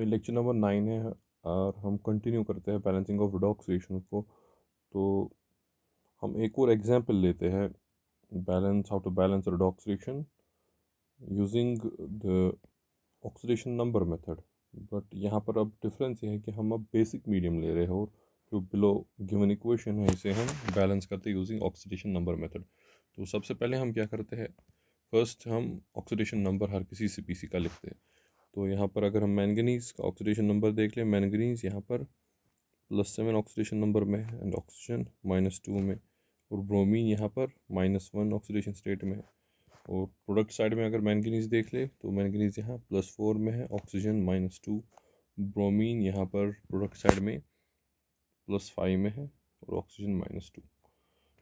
Lecture number 9 है और हम कंटिन्यू करते हैं बैलेंसिंग ऑफ रिडॉक्स रिएक्शन को। तो हम एक और एग्जांपल लेते हैं, balance how to balance redox reaction using the oxidation number method. But यहाँ पर अब डिफरेंस ये है कि हम अब बेसिक मीडियम ले रहे हो, जो बिलो गिवन इक्वेशन है इसे हम बैलेंस करते हैं यूजिंग ऑक्सीडेशन नंबर मेथड। तो सबसे पहले हम क्या करते हैं, फर्स्ट हम ऑक्सीडेशन नंबर हर किसी स्पीसी का लिखते हैं। तो यहाँ पर अगर हम मैंगनीज का ऑक्सीडेशन नंबर देख लें, मैंगनीज यहाँ पर +7 ऑक्सीडेशन नंबर में है एंड ऑक्सीजन -2 में, और ब्रोमीन यहाँ पर -1 ऑक्सीडेशन स्टेट में है। और प्रोडक्ट साइड में अगर मैंगनीज देख ले तो मैंगनीज यहाँ +4 में है, ऑक्सीजन -2, ब्रोमीन यहाँ पर प्रोडक्ट साइड में +5 में है और ऑक्सीजन -2।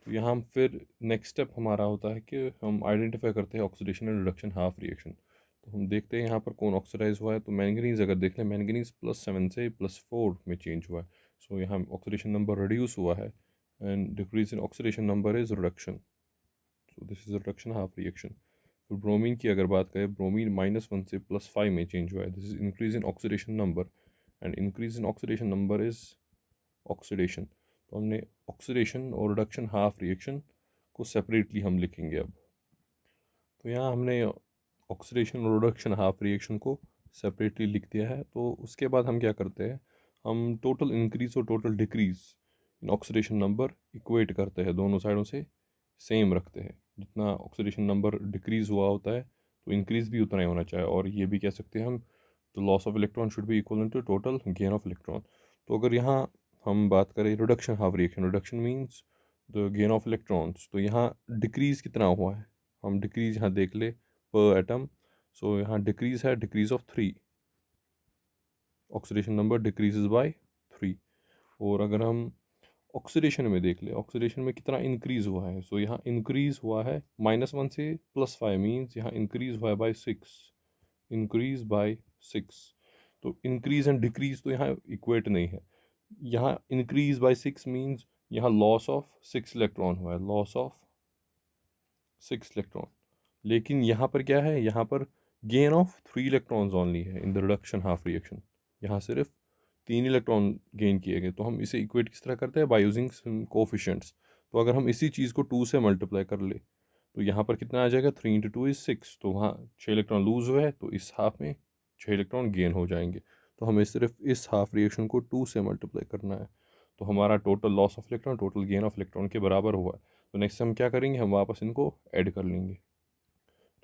तो यहाँ हम फिर नेक्स्ट स्टेप हमारा होता है कि हम आइडेंटिफाई करते हैं oxidation and reduction half reaction. तो हम देखते हैं यहाँ पर कौन ऑक्सीडाइज हुआ है। तो मैंगनीज अगर देख लें, मैंगनीज +7 से +4 में चेंज हुआ है। सो यहाँ ऑक्सीडेशन नंबर रिड्यूस हुआ है and decrease in oxidation number is reduction. So this is reduction half reaction. तो ब्रोमीन की अगर बात करें, ब्रोमीन -1 से +5 में चेंज हुआ है, this is increase in oxidation number and increase in oxidation number is oxidation. तो हमने ऑक्सीडेशन और रिडक्शन हाफ रिएक्शन को सेपरेटली हम लिखेंगे अब। तो यहाँ हमने ऑक्सीडेशन और रिडक्शन हाफ रिएक्शन को सेपरेटली लिख दिया है। तो उसके बाद हम क्या करते हैं, हम टोटल इंक्रीज और total decrease in oxidation number equate करते हैं, दोनों साइडों से सेम रखते हैं। जितना ऑक्सीडेशन नंबर डिक्रीज हुआ होता है तो इंक्रीज भी उतना ही होना चाहिए। और ये भी कह सकते हैं हम, तो loss of electron should be equal to total gain of electron. तो अगर यहाँ हम बात करें reduction half reaction, reduction means the gain of electrons, तो यहाँ डिक्रीज कितना हुआ है, हम डिक्रीज यहाँ देख ले पर एटम। सो यहाँ डिक्रीज है, decrease of 3, oxidation number decreases bye 3। और अगर हम ऑक्सीडेशन में देख ले, ऑक्सीडेशन में कितना इंक्रीज हुआ है, सो यहाँ इंक्रीज हुआ है -1 से +5, मीन्स यहाँ इंक्रीज हुआ है बाय 6, इंक्रीज बाय 6। तो इंक्रीज एंड डिक्रीज तो यहाँ इक्वेट नहीं है। यहाँ इंक्रीज बाय 6 मीन्स यहाँ लॉस ऑफ 6 इलेक्ट्रॉन हुआ है, लॉस ऑफ 6 इलेक्ट्रॉन। लेकिन यहाँ पर क्या है, यहाँ पर गेन ऑफ 3 इलेक्ट्रॉन्स ओनली है in the reduction half reaction. यहाँ सिर्फ 3 इलेक्ट्रॉन गेन किए गए। तो हम इसे इक्वेट किस तरह करते हैं, बाय यूजिंग कोफिशिएंट्स। तो अगर हम इसी चीज़ को 2 से मल्टीप्लाई कर ले तो यहाँ पर कितना आ जाएगा, 3 × 2 = 6। तो वहाँ 6 इलेक्ट्रॉन लूज हुए हैं, तो इस हाफ में 6 इलेक्ट्रॉन गेन हो जाएंगे। तो हमें सिर्फ इस हाफ रिएक्शन को 2 से मल्टीप्लाई करना है। तो हमारा total loss of electron total gain of electron के बराबर हुआ है। तो नेक्स्ट हम क्या करेंगे, हम वापस इनको ऐड कर लेंगे।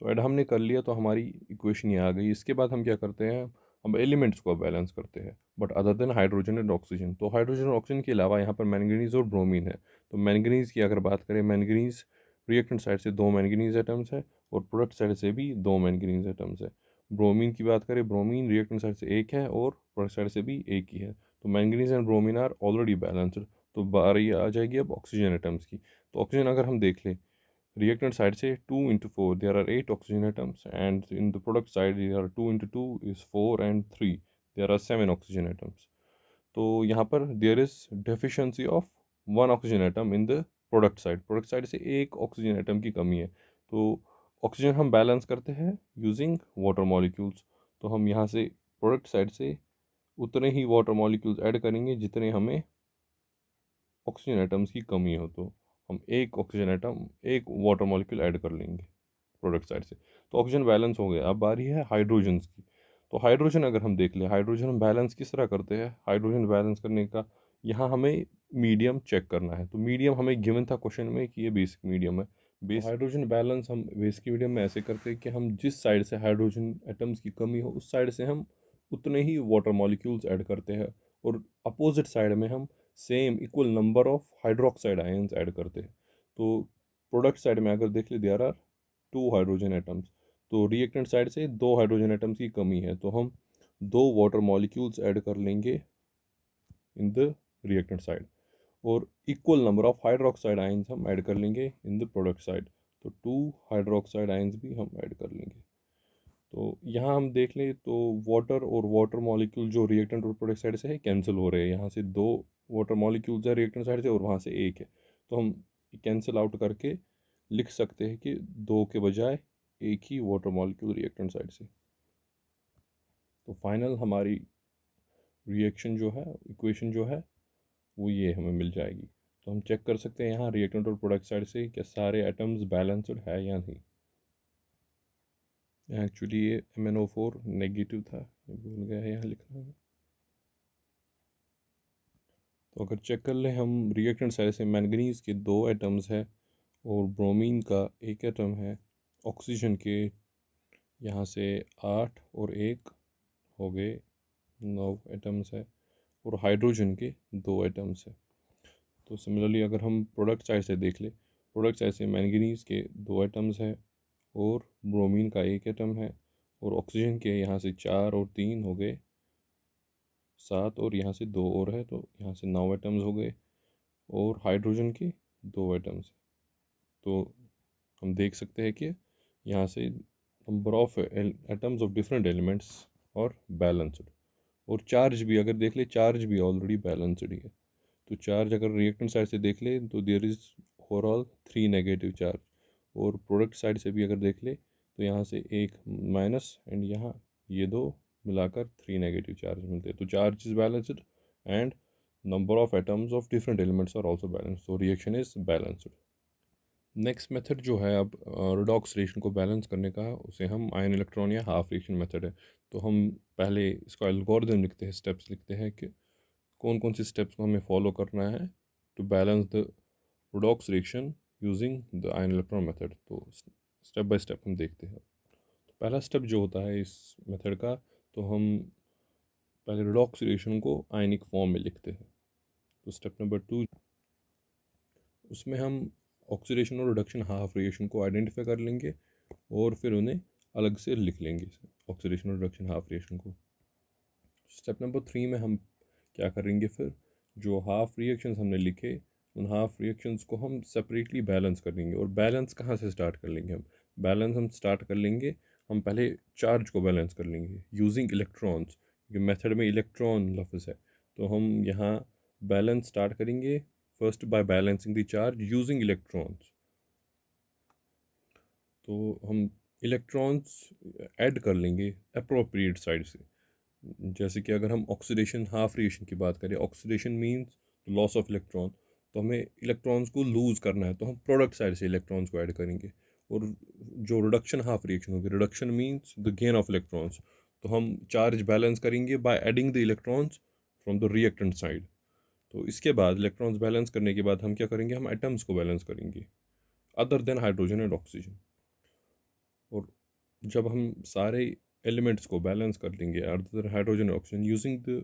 तो ऐड हमने कर लिया तो हमारी इक्वेशन ये आ गई। इसके बाद हम क्या करते हैं, हम एलिमेंट्स को बैलेंस करते हैं, but other than hydrogen and oxygen. तो हाइड्रोजन और ऑक्सीजन के अलावा यहाँ पर मैंगनीज और ब्रोमीन है। तो मैंगनीज की अगर बात करें, मैंगनीज रिएक्टेंट साइड से 2 मैंगनीज एटम्स है और प्रोडक्ट साइड से भी 2 मैंगनीज एटम्स है। ब्रोमीन की बात करें, ब्रोमीन रिएक्टेंट साइड से 1 है और प्रोडक्ट साइड से भी 1 ही है। तो manganese and bromine are already balanced. तो बारी आ जाएगी अब ऑक्सीजन एटम्स की। तो ऑक्सीजन अगर हम देख लें, reactant side say 2 × 4 there are 8 oxygen atoms, and in the product side there are 2 × 2 is 4 and 3 there are 7 oxygen atoms. तो यहाँ पर there is deficiency of 1 oxygen atom in the product side, product side से एक oxygen atom की कमी है। तो oxygen हम बैलेंस करते हैं यूजिंग वाटर मॉलिक्यूल्स। तो हम यहाँ से प्रोडक्ट साइड से उतने ही वाटर मॉलिक्यूल्स ऐड करेंगे जितने हमें ऑक्सीजन एटम्स की कमी हो। तो हम एक ऑक्सीजन एटम, एक वाटर मॉलिक्यूल ऐड कर लेंगे प्रोडक्ट साइड से। तो ऑक्सीजन बैलेंस हो गया। अब बारी है हाइड्रोजन की। तो हाइड्रोजन अगर हम देख लें, हाइड्रोजन हम बैलेंस किस तरह करते हैं, हाइड्रोजन बैलेंस करने का यहाँ हमें मीडियम चेक करना है। तो मीडियम हमें गिवन था क्वेश्चन में कि ये बेसिक मीडियम है। बेसिक हाइड्रोजन बैलेंस हम बेसिक मीडियम में ऐसे करते हैं कि हम जिस साइड से हाइड्रोजन एटम्स की कमी हो उस साइड से हम उतने ही वाटर मॉलिक्यूल्स ऐड करते हैं, और अपोजिट साइड में हम same equal number of hydroxide ions add करते हैं। तो प्रोडक्ट साइड में अगर देख ले, देयर आर 2 हाइड्रोजन एटम्स। तो रिएक्टेंट साइड से 2 हाइड्रोजन एटम्स की कमी है, तो हम 2 वाटर मॉलिक्यूल्स ऐड कर लेंगे इन द रिएक्टेंट साइड, और equal number of hydroxide ions हम ऐड कर लेंगे इन द प्रोडक्ट साइड। तो 2 हाइड्रोक्साइड आयंस भी हम ऐड कर लेंगे। तो यहाँ हम देख लें तो वाटर और वाटर मॉलिक्यूल जो रिएक्टेंट और प्रोडक्ट साइड से है कैंसिल हो रहे हैं। यहाँ से 2 वाटर मॉलिक्यूल्स है रिएक्टेंट साइड से और वहाँ से 1 है। तो हम कैंसिल आउट करके लिख सकते हैं कि 2 के बजाय 1 ही वाटर मॉलिक्यूल रिएक्टेंट साइड से। तो फाइनल हमारी रिएक्शन जो है, इक्वेशन जो है वो ये हमें मिल जाएगी। तो हम चेक कर सकते हैं यहाँ रिएक्टेंट और प्रोडक्ट साइड से क्या सारे एटम्स बैलेंस्ड है या नहीं। एक्चुअली ये MnO4 नेगेटिव था, ये भूल गया है यहाँ लिखना। तो अगर चेक कर लें हम रिएक्टेंट साइड से, मैंगनीज के 2 एटम्स है और ब्रोमीन का 1 एटम है। ऑक्सीजन के यहाँ से 8 और 1 हो गए 9 एटम्स है, और हाइड्रोजन के 2 एटम्स है। तो सिमिलरली अगर हम प्रोडक्ट साइड से देख ले, प्रोडक्ट साइड से मैंगनीज के 2 एटम्स है और ब्रोमीन का 1 एटम है, और ऑक्सीजन के यहाँ से 4 और 3 हो गए 7, और यहाँ से 2 और है, तो यहाँ से 9 एटम्स हो गए, और हाइड्रोजन के 2 एटम्स। तो हम देख सकते हैं कि यहाँ से number of atoms of different elements और बैलेंस्ड, और चार्ज भी अगर देख ले, चार्ज भी ऑलरेडी बैलेंस्ड ही है। तो चार्ज अगर रिएक्टेंट साइड से देख ले तो there is overall 3 negative charge, और प्रोडक्ट साइड से भी अगर देख ले तो यहाँ से 1 माइनस एंड यहाँ ये 2 मिलाकर 3 नेगेटिव चार्ज मिलते हैं। तो charge is balanced and number of atoms of different elements are also balanced, so reaction is balanced. Next method जो है अब रिडॉक्स रिएक्शन को बैलेंस करने का, उसे हम आयन इलेक्ट्रॉन या हाफ रिएक्शन मेथड है। तो हम पहले इसका एल्गोरिथम लिखते हैं, स्टेप्स लिखते हैं कि कौन कौन सी स्टेप्स को हमें फॉलो करना है to balance the redox reaction using the ion electron method. तो स्टेप बाय स्टेप हम देखते हैं। तो पहला स्टेप जो होता है इस मेथड का, तो हम पहले रिडॉक्स रिएक्शन को आयनिक फॉर्म में लिखते हैं। तो स्टेप नंबर 2, उसमें हम ऑक्सीडेशन और रिडक्शन हाफ रिएक्शन को आइडेंटिफाई कर लेंगे और फिर उन्हें अलग से लिख लेंगे, ऑक्सीडेशन और रिडक्शन हाफ रिएक्शन को। स्टेप नंबर 3 में हम क्या करेंगे, फिर जो हाफ रिएक्शंस हमने लिखे उन हाफ रिएक्शंस को हम सेपरेटली बैलेंस कर लेंगे। और बैलेंस कहाँ से स्टार्ट कर लेंगे, हम बैलेंस हम स्टार्ट कर लेंगे, हम पहले चार्ज को बैलेंस कर लेंगे यूजिंग इलेक्ट्रॉन्स। ये मेथड में इलेक्ट्रॉन लफ्ज़ है, तो हम यहाँ बैलेंस स्टार्ट करेंगे first by balancing the charge using electrons. तो हम इलेक्ट्रॉन्स ऐड कर लेंगे अप्रोप्रिएट साइड से। जैसे कि अगर हम ऑक्सीडेशन हाफ रिएक्शन की बात करें, oxidation means loss of electron, तो हमें इलेक्ट्रॉन्स को लूज़ करना है, तो हम प्रोडक्ट साइड से इलेक्ट्रॉन्स को ऐड करेंगे। और जो रिडक्शन हाफ रिएक्शन होगी, reduction means the gain of electrons, तो हम चार्ज बैलेंस करेंगे by adding the electrons from the reactant side. तो इसके बाद इलेक्ट्रॉन्स बैलेंस करने के बाद हम क्या करेंगे, हम एटम्स को बैलेंस करेंगे other than hydrogen and oxygen. और जब हम सारे एलिमेंट्स को बैलेंस कर लेंगे other than hydrogen and oxygen using the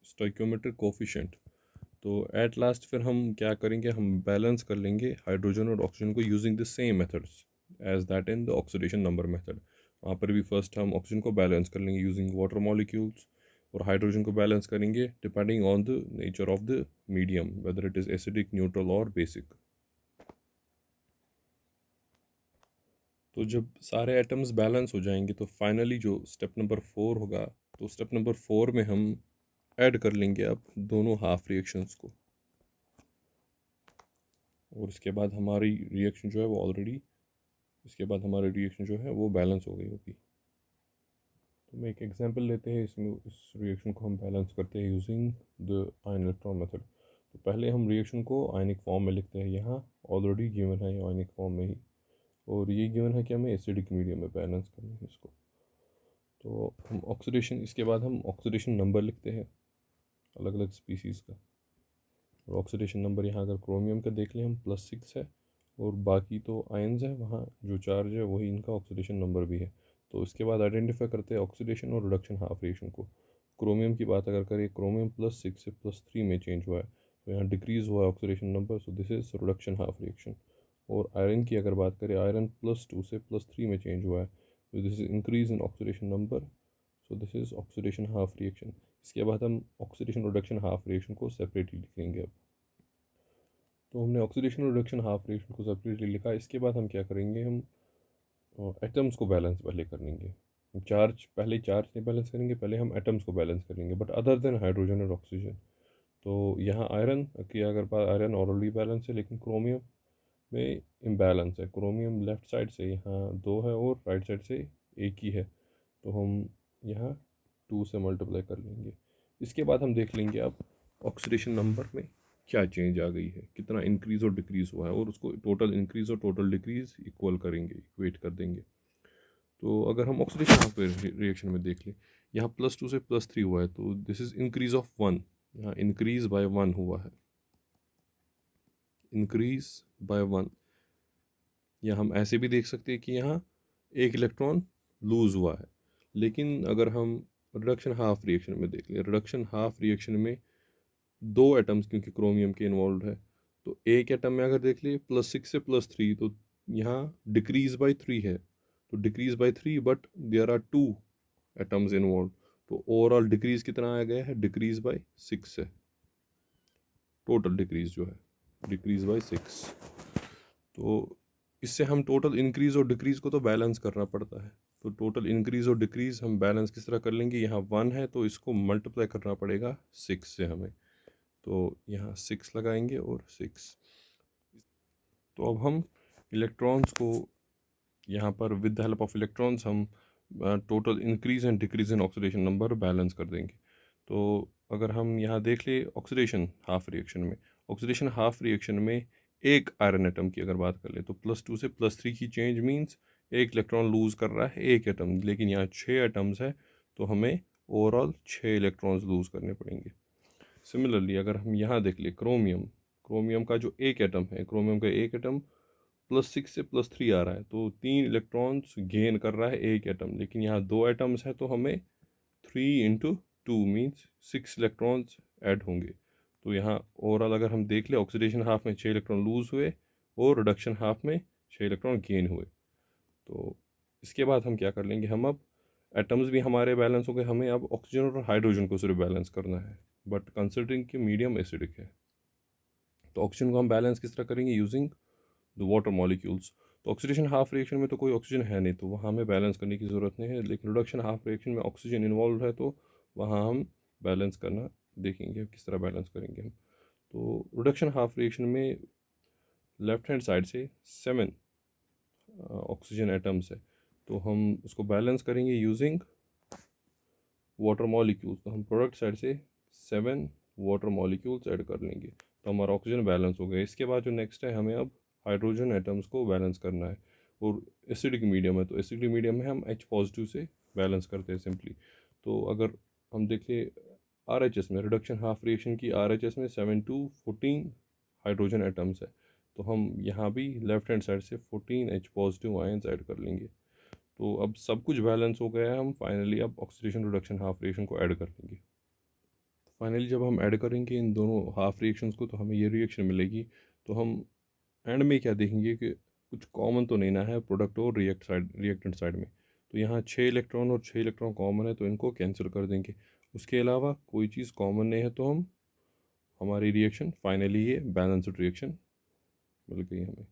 stoichiometric coefficient, तो एट लास्ट फिर हम क्या करेंगे, हम बैलेंस कर लेंगे हाइड्रोजन और ऑक्सीजन को using the same methods as that in the oxidation number method. वहाँ पर भी फर्स्ट हम ऑक्सीजन को बैलेंस कर लेंगे यूजिंग वाटर मॉलिक्यूल्स, और हाइड्रोजन को बैलेंस करेंगे depending on the nature of the medium, whether it is acidic, neutral और बेसिक। तो जब सारे एटम्स बैलेंस हो जाएंगे तो फाइनली जो स्टेप नंबर 4 होगा, तो स्टेप नंबर 4 में हम ऐड कर लेंगे अब दोनों हाफ रिएक्शंस को, और इसके बाद हमारी रिएक्शन जो है वो ऑलरेडी, इसके बाद हमारी रिएक्शन जो है वो बैलेंस हो गई होगी। तो मैं एक एग्जांपल लेते हैं, इसमें इस रिएक्शन को हम बैलेंस करते हैं using the ion electron method. तो पहले हम रिएक्शन को आयनिक फॉर्म में लिखते हैं, यहाँ ऑलरेडी गिवन है आयनिक फॉर्म में ही, और ये गिवन है कि हमें एसिडिक मीडियम में बैलेंस करना है इसको। तो हम ऑक्सीडेशन, इसके बाद हम ऑक्सीडेशन नंबर लिखते हैं अलग अलग स्पीसीज़ का। और ऑक्सीडेशन नंबर यहाँ अगर क्रोमियम का देख लें हम +6 है, और बाकी तो आयन्स है वहाँ जो चार्ज है वही इनका ऑक्सीडेशन नंबर भी है। तो इसके बाद आइडेंटिफाई करते हैं ऑक्सीडेशन और रिडक्शन हाफ रिएक्शन को। क्रोमियम की बात अगर करें, क्रोमियम +6 से +3 में चेंज हुआ है, तो यहाँ डिक्रीज़ हुआ है oxidation number, so this is reduction half reaction. और आयरन की अगर बात करें, आयरन +2 से +3 में चेंज हुआ है, तो this is increase in oxidation number, so this is oxidation half reaction. इसके बाद हम ऑक्सीडेशन रिडक्शन हाफ रिएक्शन को सेपरेटली लिखेंगे अब। तो हमने ऑक्सीडेशन और रिडक्शन हाफ रिएक्शन को सेपरेटली लिखा। इसके बाद हम क्या करेंगे, हम एटम्स को बैलेंस पहले करेंगे। चार्ज पहले चार्ज नहीं बैलेंस करेंगे, पहले हम एटम्स को बैलेंस करेंगे, बट अदर देन हाइड्रोजन और ऑक्सीजन। तो यहाँ आयरन की अगर बात, आयरन ऑलरेडी बैलेंस है, लेकिन क्रोमियम में इम्बैलेंस है। क्रोमियम लेफ्ट साइड से यहाँ 2 है और राइट साइड से 1 ही है, तो हम यहाँ 2 से मल्टीप्लाई कर लेंगे। इसके बाद हम देख लेंगे अब ऑक्सीडेशन नंबर में क्या चेंज आ गई है, कितना इंक्रीज़ और डिक्रीज़ हुआ है, और उसको टोटल इंक्रीज़ और टोटल डिक्रीज़ इक्वल करेंगे, इक्वेट कर देंगे। तो अगर हम ऑक्सीडेशन रिएक्शन में देख लें, यहाँ +2 से +3 हुआ है, तो दिस इज़ इंक्रीज़ ऑफ 1, यहाँ इंक्रीज़ बाय 1 हुआ है, इंक्रीज़ बाय 1। या हम ऐसे भी देख सकते हैं कि यहाँ एक इलेक्ट्रॉन लूज़ हुआ है। लेकिन अगर हम रिडक्शन हाफ रिएक्शन में देख लें, रिडक्शन हाफ रिएक्शन में दो एटम्स क्योंकि क्रोमियम के इन्वॉल्व है, तो एक एटम में अगर देख ले +6 से +3, तो यहाँ डिक्रीज बाय 3 है, तो decrease by 3 but there are 2 atoms involve, तो ओवरऑल डिक्रीज कितना आ गया है, डिक्रीज बाय 6 है, टोटल डिक्रीज जो है डिक्रीज बाय 6। तो इससे हम टोटल इंक्रीज और डिक्रीज को तो बैलेंस करना पड़ता है, तो टोटल इंक्रीज और डिक्रीज हम बैलेंस किस तरह कर लेंगे, यहाँ 1 है तो इसको मल्टीप्लाई करना पड़ेगा 6 से हमें, तो यहाँ 6 लगाएंगे और 6। तो अब हम इलेक्ट्रॉन्स को यहाँ पर with the help of electrons हम total increase and decrease in oxidation number balance कर देंगे। तो अगर हम यहाँ देख ले ऑक्सीडेशन हाफ रिएक्शन में, ऑक्सीडेशन हाफ रिएक्शन में एक आयरन एटम की अगर बात कर ले तो +2 से +3 की चेंज मीन्स एक इलेक्ट्रॉन लूज़ कर रहा है एक एटम, लेकिन यहाँ 6 एटम्स है तो हमें ओवरऑल 6 इलेक्ट्रॉन्स लूज़ करने पड़ेंगे। सिमिलरली अगर हम यहाँ देख ले क्रोमियम, क्रोमियम का जो एक एटम है, क्रोमियम का एक एटम +6 से +3 आ रहा है, तो 3 इलेक्ट्रॉन्स गेन कर रहा है एक एटम, लेकिन यहाँ 2 एटम्स है तो हमें 3 × 2 मीन्स 6 इलेक्ट्रॉन्स ऐड होंगे। तो यहाँ ओवरऑल अगर हम देख ले ऑक्सीडेशन हाफ में 6 इलेक्ट्रॉन लूज़ हुए और रिडक्शन हाफ में 6 इलेक्ट्रॉन गेन हुए। तो इसके बाद हम क्या कर लेंगे, हम अब एटम्स भी हमारे बैलेंस हो गए, हमें अब ऑक्सीजन और हाइड्रोजन को सिर्फ बैलेंस करना है, बट कंसिडरिंग कि मीडियम एसिडिक है। तो ऑक्सीजन को हम बैलेंस किस तरह करेंगे, यूजिंग द वाटर मॉलिक्यूल्स। तो ऑक्सीडेशन हाफ रिएक्शन में तो कोई ऑक्सीजन है नहीं, तो वहाँ हमें बैलेंस करने की ज़रूरत नहीं है, लेकिन रिडक्शन हाफ रिएक्शन में ऑक्सीजन इन्वॉल्व है तो वहाँ हम बैलेंस करना देखेंगे किस तरह बैलेंस करेंगे हम। तो रिडक्शन हाफ रिएक्शन में लेफ्ट हैंड साइड से 7 ऑक्सीजन एटम्स है, तो हम उसको बैलेंस करेंगे यूजिंग वाटर मॉलिक्यूल्स। तो हम प्रोडक्ट साइड से 7 वाटर मॉलिक्यूल्स ऐड कर लेंगे, तो हमारा ऑक्सीजन बैलेंस हो गया। इसके बाद जो नेक्स्ट है, हमें अब हाइड्रोजन एटम्स को बैलेंस करना है, और एसिडिक मीडियम है तो एसिडिक मीडियम में हम H पॉजिटिव से बैलेंस करते हैं सिंपली। तो अगर हम देख ले RHS में, रिडक्शन हाफ रिएक्शन की RHS में 7 to 14 हाइड्रोजन एटम्स है, तो हम यहाँ भी लेफ्ट हैंड साइड से 14 H पॉजिटिव आयंस ऐड कर लेंगे। तो अब सब कुछ बैलेंस हो गया है, हम फाइनली अब ऑक्सीडेशन रिडक्शन हाफ रिएक्शन को ऐड कर लेंगे। फाइनली जब हम ऐड करेंगे इन दोनों हाफ रिएक्शंस को तो हमें ये रिएक्शन मिलेगी। तो हम एंड में क्या देखेंगे कि कुछ कॉमन तो नहीं ना है प्रोडक्ट और रिएक्टेंट साइड में। तो यहाँ 6 इलेक्ट्रॉन और 6 इलेक्ट्रॉन कॉमन है तो इनको कैंसिल कर देंगे। उसके अलावा कोई चीज़ कॉमन नहीं है तो हम हमारी रिएक्शन फाइनली ये बैलेंस्ड रिएक्शन मिल गई हमें।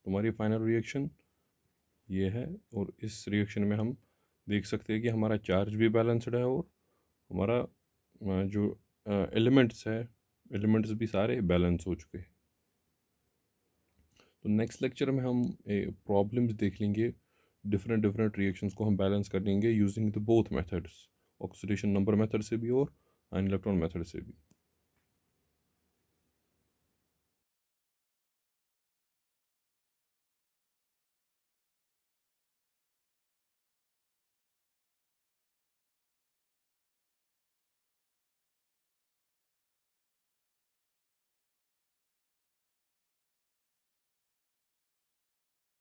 हमारी फाइनल रिएक्शन ये है, और इस रिएक्शन में हम देख सकते हैं कि हमारा चार्ज भी बैलेंस्ड है और हमारा जो एलिमेंट्स है, एलिमेंट्स भी सारे बैलेंस हो चुके हैं। तो नेक्स्ट लेक्चर में हम प्रॉब्लम्स देख लेंगे, डिफरेंट रिएक्शंस को हम बैलेंस कर लेंगे using the both methods, oxidation number method से भी और आयन इलेक्ट्रॉन मेथड से भी।